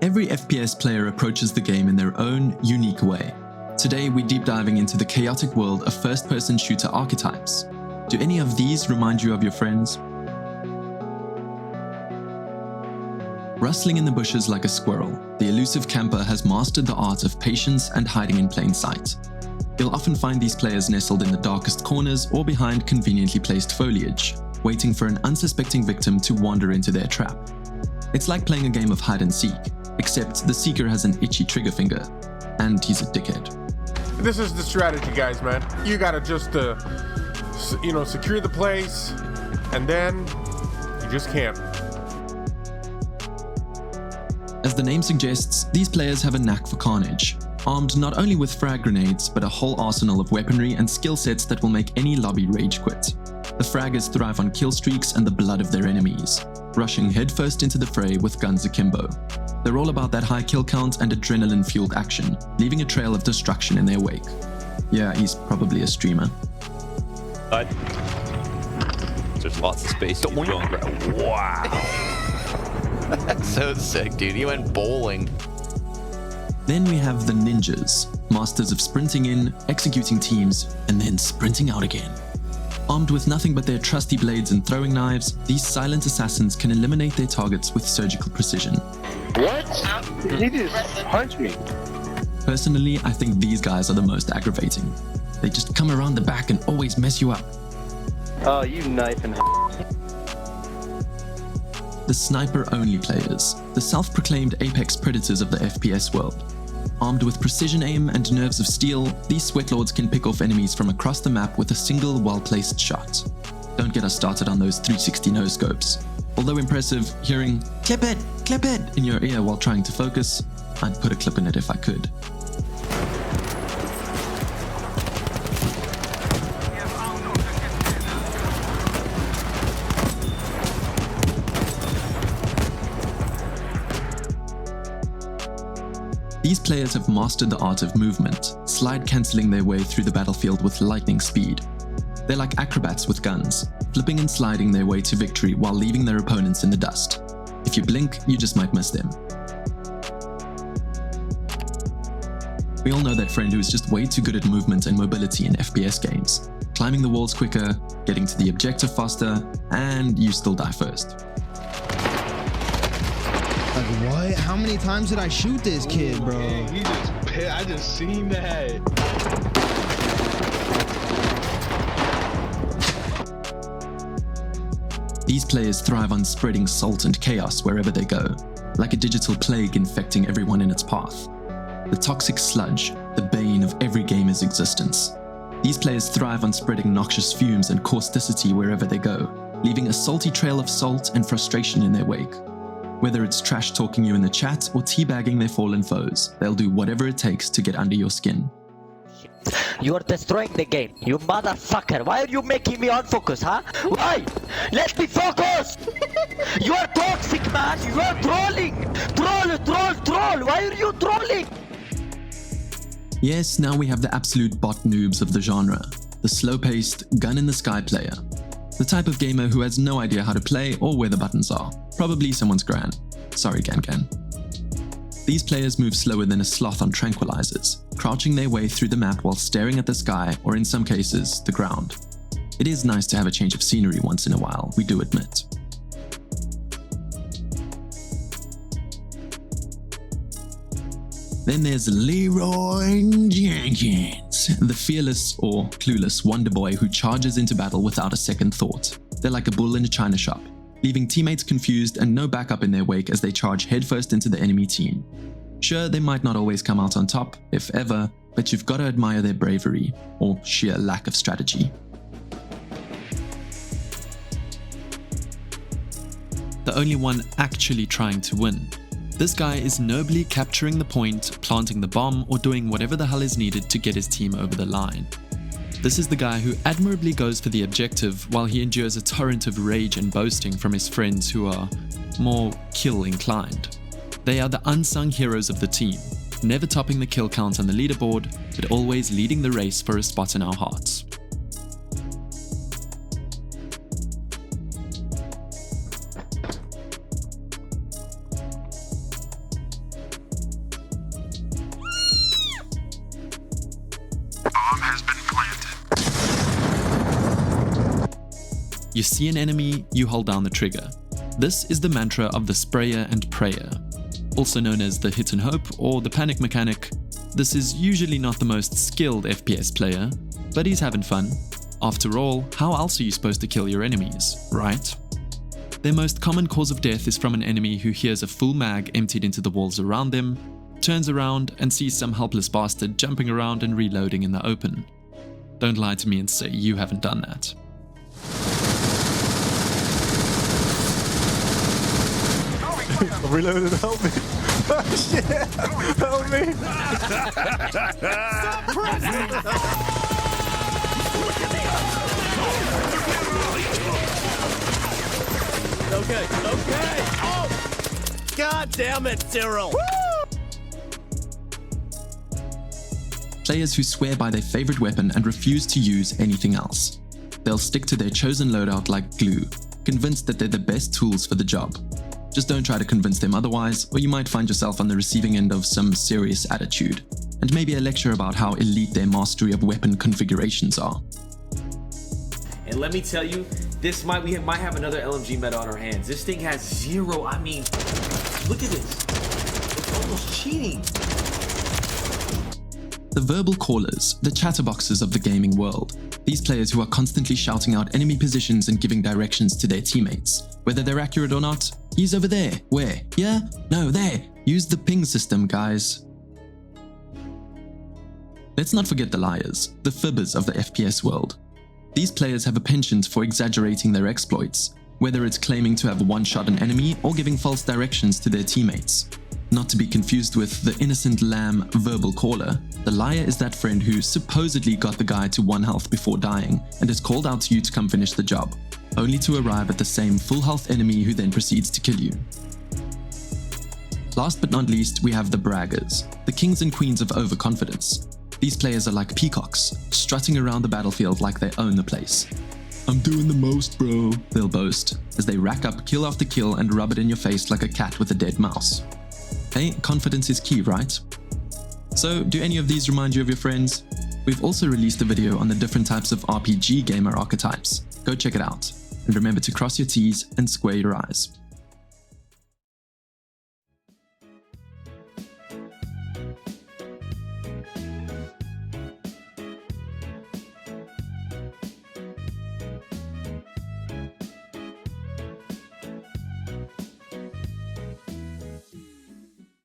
Every FPS player approaches the game in their own, unique way. Today, we're deep diving into the chaotic world of first-person shooter archetypes. Do any of these remind you of your friends? Rustling in the bushes like a squirrel, the elusive camper has mastered the art of patience and hiding in plain sight. You'll often find these players nestled in the darkest corners or behind conveniently placed foliage, waiting for an unsuspecting victim to wander into their trap. It's like playing a game of hide and seek, except the seeker has an itchy trigger finger, and he's a dickhead. This is the strategy, guys, man. You gotta just, secure the place, and then you just camp. As the name suggests, these players have a knack for carnage, armed not only with frag grenades, but a whole arsenal of weaponry and skill sets that will make any lobby rage quit. The fraggers thrive on kill streaks and the blood of their enemies, rushing headfirst into the fray with guns akimbo. They're all about that high kill count and adrenaline-fueled action, leaving a trail of destruction in their wake. Yeah, he's probably a streamer. There's lots of space. Wow! That's so sick, dude. He went bowling. Then we have the ninjas, masters of sprinting in, executing teams, and then sprinting out again. Armed with nothing but their trusty blades and throwing knives, these silent assassins can eliminate their targets with surgical precision. What? He just punched me. Personally, I think these guys are the most aggravating. They just come around the back and always mess you up. Oh, you knifing. The sniper-only players, the self-proclaimed apex predators of the FPS world. Armed with precision aim and nerves of steel, these sweatlords can pick off enemies from across the map with a single well-placed shot. Don't get us started on those 360 no-scopes. Although impressive, hearing clip it in your ear while trying to focus, I'd put a clip in it if I could. These players have mastered the art of movement, slide cancelling their way through the battlefield with lightning speed. They're like acrobats with guns, flipping and sliding their way to victory while leaving their opponents in the dust. If you blink, you just might miss them. We all know that friend who is just way too good at movement and mobility in FPS games, climbing the walls quicker, getting to the objective faster, and you still die first. Like what? How many times did I shoot this kid, bro? Yeah, he just, I just seen that. These players thrive on spreading salt and chaos wherever they go, like a digital plague infecting everyone in its path. The Toxic Sludge, the bane of every gamer's existence. These players thrive on spreading noxious fumes and causticity wherever they go, leaving a salty trail of salt and frustration in their wake. Whether it's trash talking you in the chat or teabagging their fallen foes, they'll do whatever it takes to get under your skin. You are destroying the game, you motherfucker. Why are you making me unfocus, huh? Why? Let me focus! You are toxic, man. You are trolling. Troll. Why are you trolling? Yes, now we have the absolute bot noobs of the genre. The slow-paced, gun-in-the-sky player. The type of gamer who has no idea how to play or where the buttons are. Probably someone's gran. Sorry, Gan. These players move slower than a sloth on tranquilizers, crouching their way through the map while staring at the sky or in some cases, the ground. It is nice to have a change of scenery once in a while, we do admit. Then there's Leroy Jenkins, the fearless or clueless wonder boy who charges into battle without a second thought. They're like a bull in a china shop, leaving teammates confused and no backup in their wake as they charge headfirst into the enemy team. Sure, they might not always come out on top, if ever, but you've got to admire their bravery, or sheer lack of strategy. The only one actually trying to win. This guy is nobly capturing the point, planting the bomb, or doing whatever the hell is needed to get his team over the line. This is the guy who admirably goes for the objective while he endures a torrent of rage and boasting from his friends who are more kill inclined. They are the unsung heroes of the team, never topping the kill count on the leaderboard, but always leading the race for a spot in our hearts. You see an enemy, you hold down the trigger. This is the mantra of the sprayer and prayer. Also known as the hit and hope or the panic mechanic. This is usually not the most skilled FPS player, but he's having fun. After all, how else are you supposed to kill your enemies, right? Their most common cause of death is from an enemy who hears a full mag emptied into the walls around them, turns around and sees some helpless bastard jumping around and reloading in the open. Don't lie to me and say you haven't done that. I'm reloaded, help me. Oh shit, help me. Okay. Oh! God damn it, Cyril! Players who swear by their favorite weapon and refuse to use anything else. They'll stick to their chosen loadout like glue, convinced that they're the best tools for the job. Just don't try to convince them otherwise, or you might find yourself on the receiving end of some serious attitude, and maybe a lecture about how elite their mastery of weapon configurations are. And let me tell you, we might have another LMG meta on our hands. This thing has zero, I mean, look at this. It's almost cheating. The verbal callers, the chatterboxes of the gaming world. These players who are constantly shouting out enemy positions and giving directions to their teammates. Whether they're accurate or not, he's over there. Where? Yeah? No, there. Use the ping system, guys. Let's not forget the liars, the fibbers of the FPS world. These players have a penchant for exaggerating their exploits, whether it's claiming to have one-shot an enemy or giving false directions to their teammates. Not to be confused with the innocent lamb verbal caller, the liar is that friend who supposedly got the guy to 1 health before dying and is called out to you to come finish the job, only to arrive at the same full health enemy who then proceeds to kill you. Last but not least, we have the braggers, the kings and queens of overconfidence. These players are like peacocks, strutting around the battlefield like they own the place. I'm doing the most, bro, they'll boast, as they rack up kill after kill and rub it in your face like a cat with a dead mouse. Hey, confidence is key, right? So, do any of these remind you of your friends? We've also released a video on the different types of RPG gamer archetypes. Go check it out. And remember to cross your T's and square your I's.